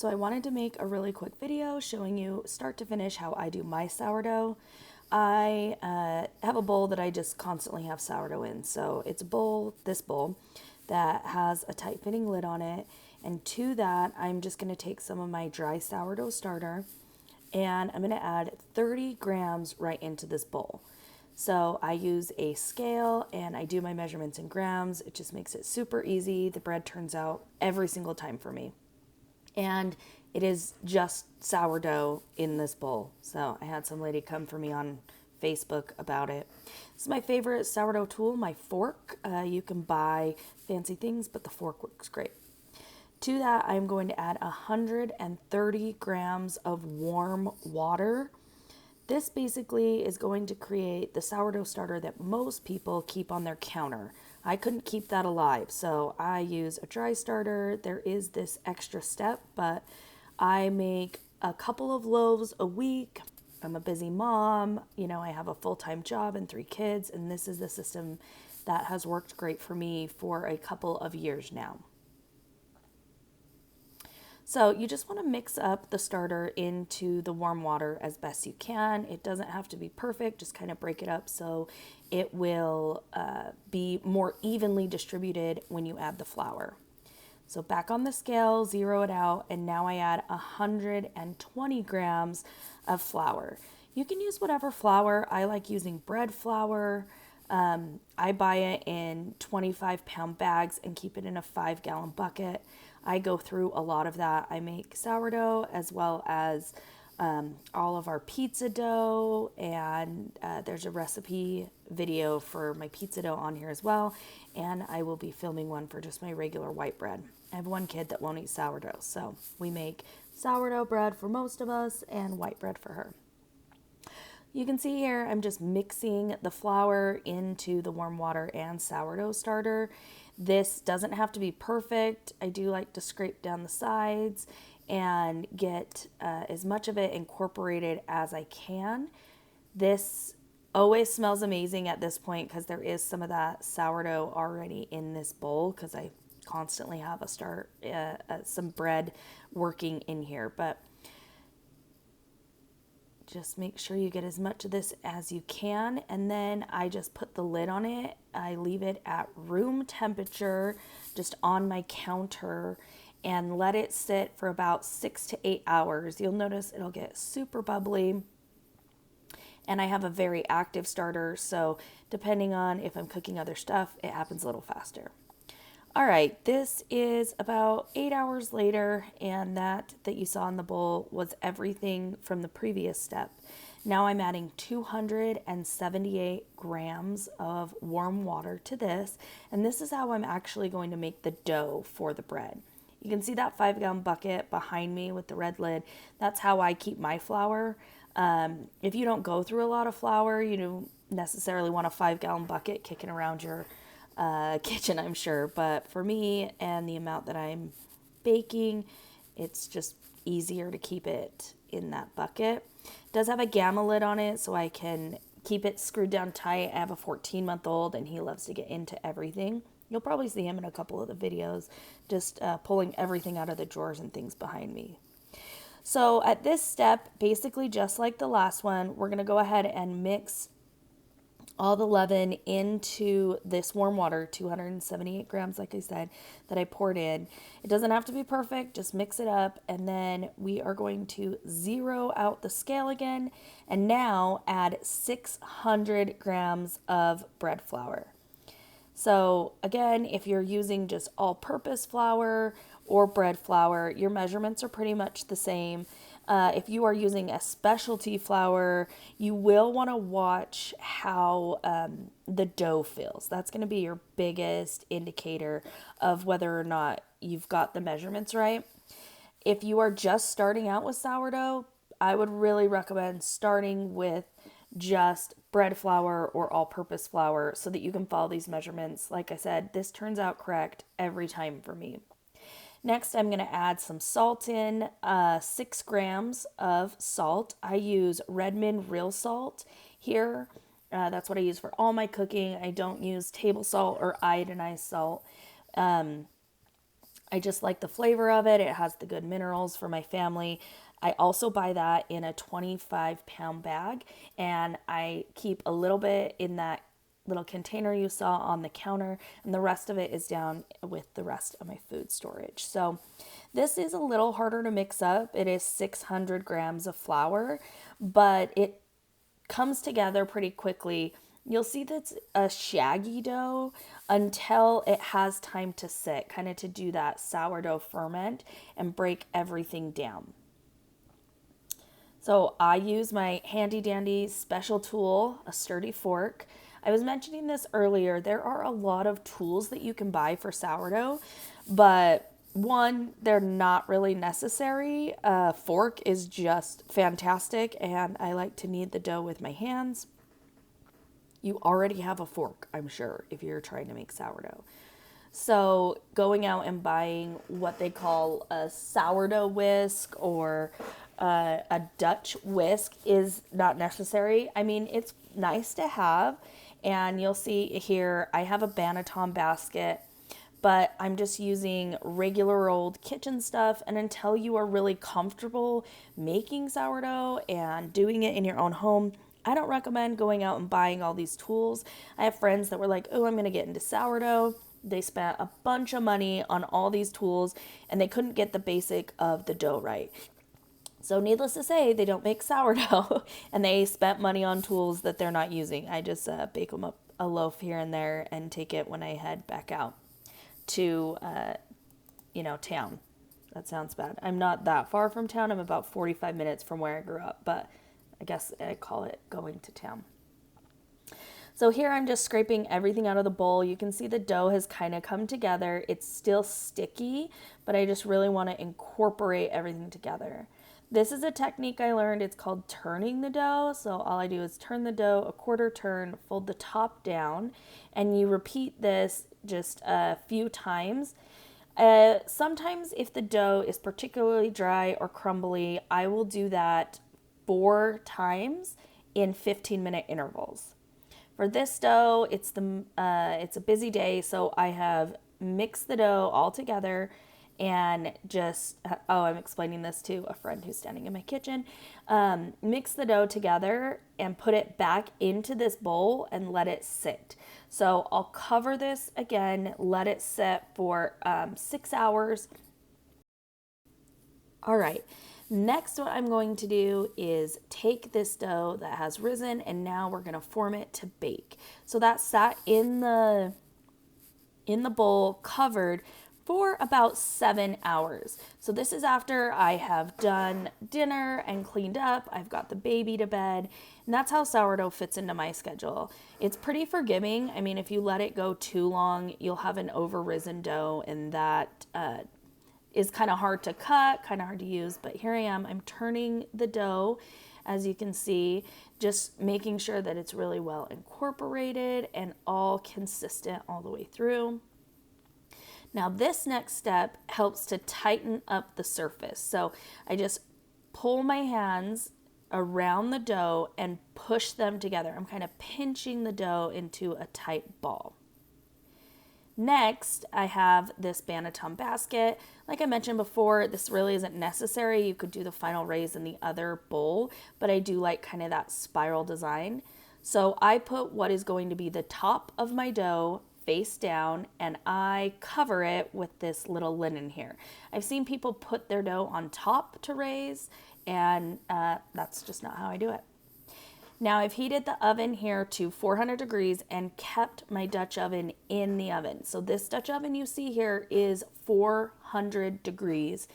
So I wanted to make a really quick video showing you start to finish how I do my sourdough. I have a bowl that I just constantly have sourdough in. So it's a bowl, this bowl, that has a tight fitting lid on it. And to that, I'm just going to take some of my dry sourdough starter and I'm going to add 30 grams right into this bowl. So I use a scale and I do my measurements in grams. It just makes it super easy. The bread turns out every single time for me. And it is just sourdough in this bowl. So I had some lady come for me on Facebook about it. This is my favorite sourdough tool, my fork. You can buy fancy things, but the fork works great. To that, I'm going to add 130 grams of warm water. This basically is going to create the sourdough starter that most people keep on their counter. I couldn't keep that alive, so I use a dry starter. There is this extra step, but I make a couple of loaves a week. I'm a busy mom. I have a full-time job and 3 kids, and this is the system that has worked great for me for a couple of years now. So you just want to mix up the starter into the warm water as best you can. It doesn't have to be perfect, just kind of break it up so it will be more evenly distributed when you add the flour. So back on the scale, zero it out, and now I add 120 grams of flour. You can use whatever flour. I like using bread flour. I buy it in 25-pound bags and keep it in a 5-gallon bucket. I go through a lot of that. I make sourdough as well as all of our pizza dough, and there's a recipe video for my pizza dough on here as well, and I will be filming one for just my regular white bread. I have one kid that won't eat sourdough, so we make sourdough bread for most of us and white bread for her. You can see here I'm just mixing the flour into the warm water and sourdough starter. This doesn't have to be perfect. I do like to scrape down the sides and get as much of it incorporated as I can. This always smells amazing at this point because there is some of that sourdough already in this bowl because I constantly have some bread working in here. But just make sure you get as much of this as you can, and then I just put the lid on it. I leave it at room temperature just on my counter and let it sit for about 6 to 8 hours. You'll notice it'll get super bubbly, and I have a very active starter, so depending on if I'm cooking other stuff, it happens a little faster. All right, this is about 8 hours later, and that you saw in the bowl was everything from the previous step. Now I'm adding 278 grams of warm water to this, and this is how I'm actually going to make the dough for the bread. You can see that 5-gallon bucket behind me with the red lid. That's how I keep my flour. If you don't go through a lot of flour, you don't necessarily want a 5-gallon bucket kicking around your kitchen, I'm sure, but for me and the amount that I'm baking, it's just easier to keep it in that bucket. It does have a gamma lid on it, so I can keep it screwed down tight. I have a 14-month-old and he loves to get into everything. You'll probably see him in a couple of the videos just pulling everything out of the drawers and things behind me. So at this step, basically just like the last one, we're going to go ahead and mix all the leaven into this warm water, 278 grams, like I said, that I poured in. It doesn't have to be perfect, just mix it up, and then we are going to zero out the scale again, and now add 600 grams of bread flour. So again, if you're using just all-purpose flour or bread flour, your measurements are pretty much the same. If you are using a specialty flour, you will want to watch how the dough feels. That's going to be your biggest indicator of whether or not you've got the measurements right. If you are just starting out with sourdough, I would really recommend starting with just bread flour or all-purpose flour so that you can follow these measurements. Like I said, this turns out correct every time for me. Next, I'm going to add some salt in, 6 grams of salt. I use Redmond Real Salt here. That's what I use for all my cooking. I don't use table salt or iodinized salt. I just like the flavor of it. It has the good minerals for my family. I also buy that in a 25-pound bag, and I keep a little bit in that little container you saw on the counter, and the rest of it is down with the rest of my food storage. So this is a little harder to mix up. It is 600 grams of flour, but it comes together pretty quickly. You'll see that's a shaggy dough until it has time to sit, kind of to do that sourdough ferment and break everything down. So I use my handy dandy special tool, a sturdy fork. I was mentioning this earlier. There are a lot of tools that you can buy for sourdough, but one, they're not really necessary. A fork is just fantastic, and I like to knead the dough with my hands. You already have a fork, I'm sure, if you're trying to make sourdough. So going out and buying what they call a sourdough whisk or a Dutch whisk is not necessary. I mean, it's nice to have. And you'll see here, I have a Banneton basket, but I'm just using regular old kitchen stuff. And until you are really comfortable making sourdough and doing it in your own home, I don't recommend going out and buying all these tools. I have friends that were like, oh, I'm going to get into sourdough. They spent a bunch of money on all these tools and they couldn't get the basic of the dough right. So needless to say, they don't make sourdough and they spent money on tools that they're not using. I just bake them up a loaf here and there and take it when I head back out to, town. That sounds bad. I'm not that far from town. I'm about 45 minutes from where I grew up, but I guess I call it going to town. So here I'm just scraping everything out of the bowl. You can see the dough has kind of come together. It's still sticky, but I just really want to incorporate everything together. This is a technique I learned. It's called turning the dough. So all I do is turn the dough a quarter turn, fold the top down, and you repeat this just a few times. Sometimes if the dough is particularly dry or crumbly, I will do that 4 times in 15-minute intervals. For this dough, it's a busy day, so I have mixed the dough all together and just, I'm explaining this to a friend who's standing in my kitchen. Mix the dough together and put it back into this bowl and let it sit. So I'll cover this again, let it sit for 6 hours. All right. Next, what I'm going to do is take this dough that has risen and now we're going to form it to bake. So that sat in the bowl covered for about 7 hours. So this is after I have done dinner and cleaned up. I've got the baby to bed, and that's how sourdough fits into my schedule. It's pretty forgiving. I mean, if you let it go too long, you'll have an over-risen dough, and that is kind of hard to cut, kind of hard to use, but here I am. I'm turning the dough, as you can see, just making sure that it's really well incorporated and all consistent all the way through. Now this next step helps to tighten up the surface. So I just pull my hands around the dough and push them together. I'm kind of pinching the dough into a tight ball. Next, I have this Banneton basket. Like I mentioned before, this really isn't necessary. You could do the final raise in the other bowl, but I do like kind of that spiral design. So I put what is going to be the top of my dough face down, and I cover it with this little linen here. I've seen people put their dough on top to raise, and that's just not how I do it. Now I've heated the oven here to 400 degrees and kept my Dutch oven in the oven. So this Dutch oven you see here is 400 degrees,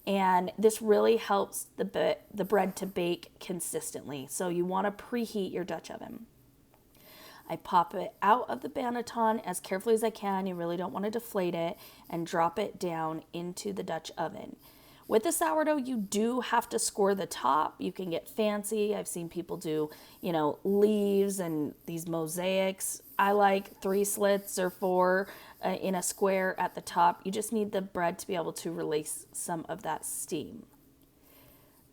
and this really helps the bread to bake consistently. So you want to preheat your Dutch oven. I pop it out of the Banneton as carefully as I can. You really don't want to deflate it, and drop it down into the Dutch oven. With the sourdough, you do have to score the top. You can get fancy. I've seen people do, leaves and these mosaics. I like 3 slits or 4 in a square at the top. You just need the bread to be able to release some of that steam.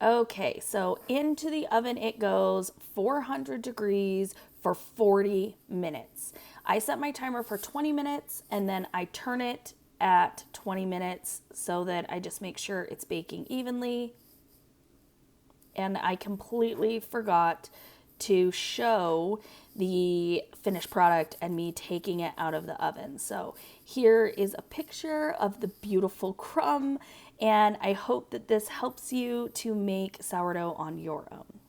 Okay, so into the oven it goes, 400 degrees for 40 minutes. I set my timer for 20 minutes and then I turn it at 20 minutes so that I just make sure it's baking evenly. And I completely forgot to show the finished product and me taking it out of the oven. So here is a picture of the beautiful crumb, and I hope that this helps you to make sourdough on your own.